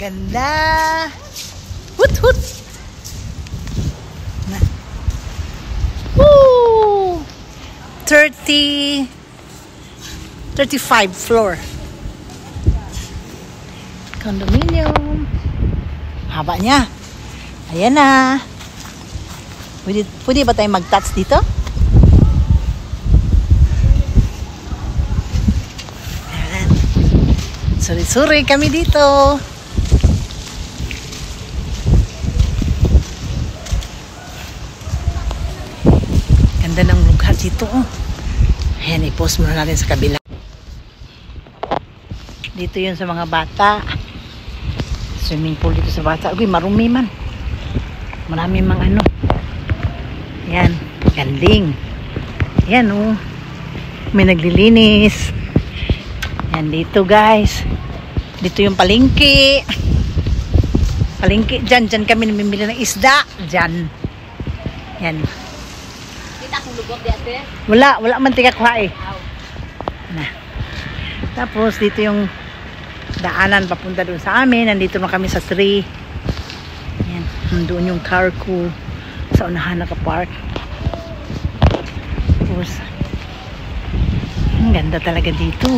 Ganda. Hut hut. Woo! 35 floor. Condominium. Haba niya. Ayan na. Pwede ba tayo mag-touch dito? Ayan. Suri-suri kami dito. Ganda ng lugar dito. Ayan, i-post muna natin sa kabila. Dito yun sa mga bata. Swimming pool dito sa bata. Uy, marumi man. Marami mang ano. Yan, galing. Yan oh. May naglilinis. Yan dito guys. Dito yung palengke. Palengke dyan. Dyan kami namimili ng isda. Dyan. Yan. Kita akong lugod di ate? Wala man tika kuha eh. Na. Tapos dito yung daanan papunta doon sa amin. Nandito na kami sa tree. Yan. Doon yung car ko. Sa unahan nakapark. Tapos ang ganda talaga dito.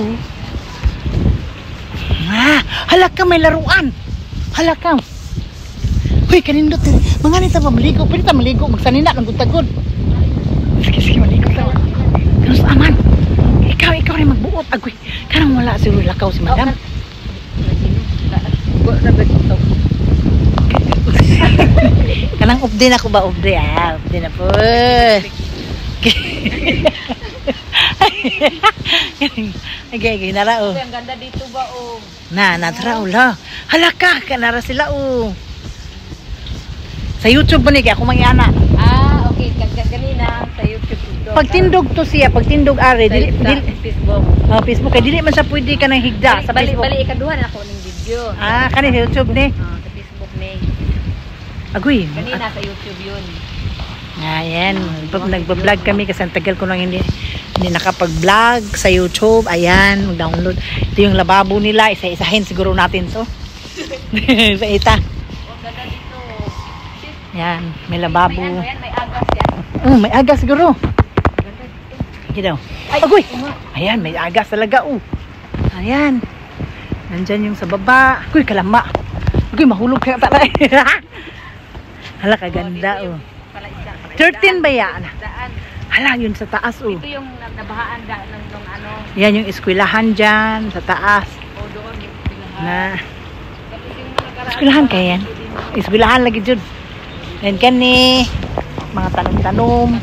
Halaka may laruan. Halaka. Uy, kanindot. Mga nita pa maligo. Pwede ta maligo. Magsanina ng gutagod. Sige, maligo tayo. Pero sa aman. Ikaw rin magbuot. Agoy, karang wala si lakaw si madam. Kanang update ako ba? Update na po. Okay, nara o. Ang ganda dito ba o? Natara o la. Halaka, kanara sila o. Sa YouTube mo ni, kaya ako mangyana. Okay. Kanina sa YouTube dito. Pagtindog to siya, pagtindog are. Facebook. Facebook, kaya dili man siya pwede ka ng higda sa Facebook. Bali, ikaduhan ako ng video. Kanina sa YouTube ni. Sa Facebook ni. Agoy. Kanina sa YouTube yun. Ayan, nagbablog kami kasi ang tagal ko nang hindi nakapag-vlog sa YouTube. Ayan, mag-download. Ito yung lababo nila. Isa-isahin siguro natin to. Sa ita. Ganda dito. Ayan, may lababo. May agas yan. May agas siguro. Ganda dito. Sige daw. Agoy! Ayan, may agas talaga. Ayan. Nandyan yung sa baba. Agoy, kalama. Agoy, mahulog ka talaga. Hala, kaganda. 13 ba yan? Hala, yun sa taas. Ito yung nabahaan ng ano. Yan yung eskwelahan dyan sa taas. Doon yung eskwelahan. Na eskwelahan kaya yan. Eskwelahan lagi dyan. Yan kani. Mga tanong-tanong.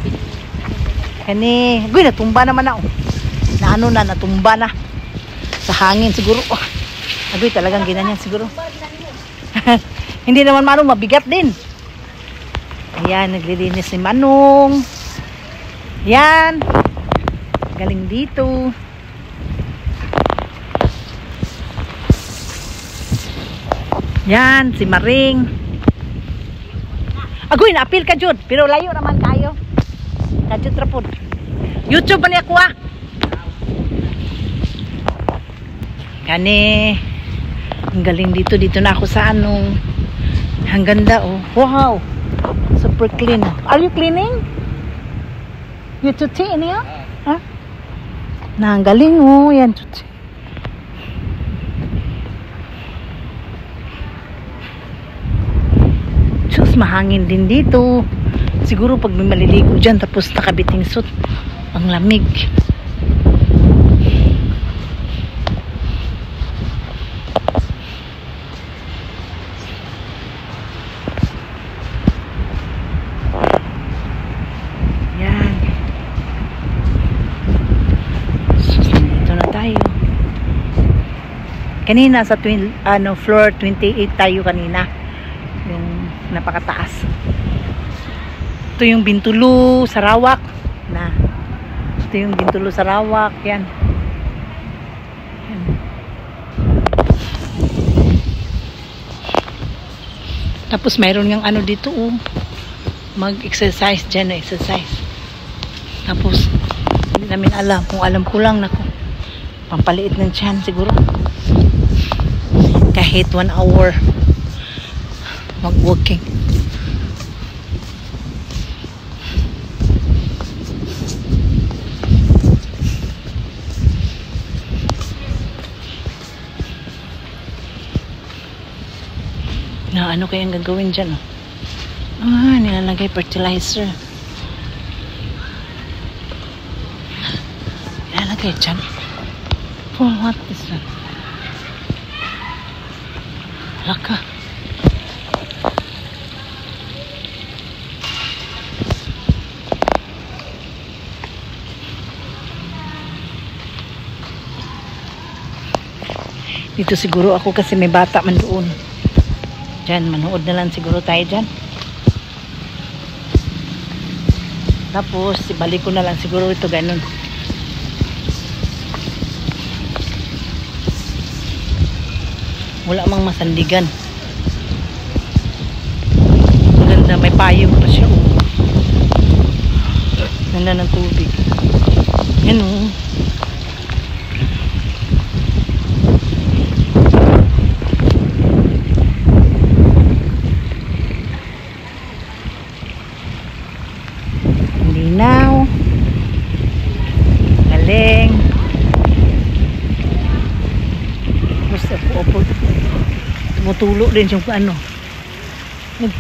Kani. Uy, natumba naman na. Natumba na. Sa hangin siguro. Agoy, talagang ginanyan siguro. Hindi naman Manong, mabigat din. Ayan, naglilinis si Manong. Ayan. Galing dito. Ayan, si Maring. Agoy, na-appeal ka Jud. Pero layo naman kayo. Kajud rapod. YouTube ba niya kuha? Kani. Ang galing dito. Dito na ako sa anong. Ang ganda oh. Wow. Super clean. Are you cleaning? You tuti niya? Ha? Ang galing oh. Yan tuti. Diyos, mahangin din dito. Siguro pag may maliligo dyan tapos nakabiting suit. Ang lamig. Kanina sa floor 28 tayo kanina. Yung napakataas. Ito yung Bintulu, Sarawak. Ito yung Bintulu, Sarawak. Yan. Tapos mayroon yung ano dito mag-exercise dyan, exercise. Tapos hindi namin alam. Kung alam ko lang, naku, pampaliit ng tiyan siguro. kahit 1 hour mag-walking. Na ano kayang gagawin dyan? Nilalagay fertilizer. Nilalagay dyan. For what is that? Laka. Dito siguro ako kasi may bata man doon. Diyan, manood na lang siguro tayo dyan. Tapos, ibalik ko na lang siguro ito ganun. Wala mang masandigan. Ang ganda, may payong pa siya. Ganda ng tubig. Yan o. Linaw. Galing. Gusto po. Tumutulo din yung ano.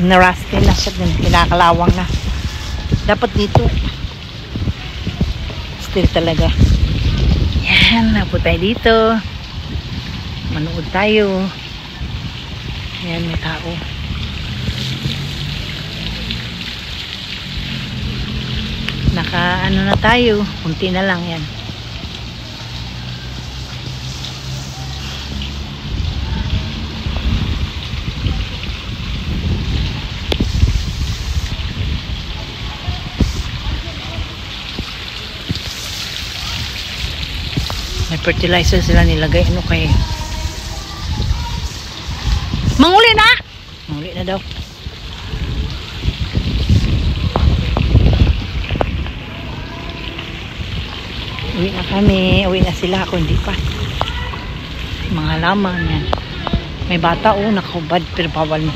Narasti na siya din. Kinakalawang na. Dapat dito. Still talaga. Yan. Napo tayo dito. Manood tayo. Yan, may tao. Naka ano na tayo. Kunti na lang yan. May fertilizer sila nilagay. Ano kay? Manguli na! Manguli na daw. Uwi na kami. Uwi na sila. Ako hindi pa. Mga laman yan. May bata nakahubad pero bawal mo.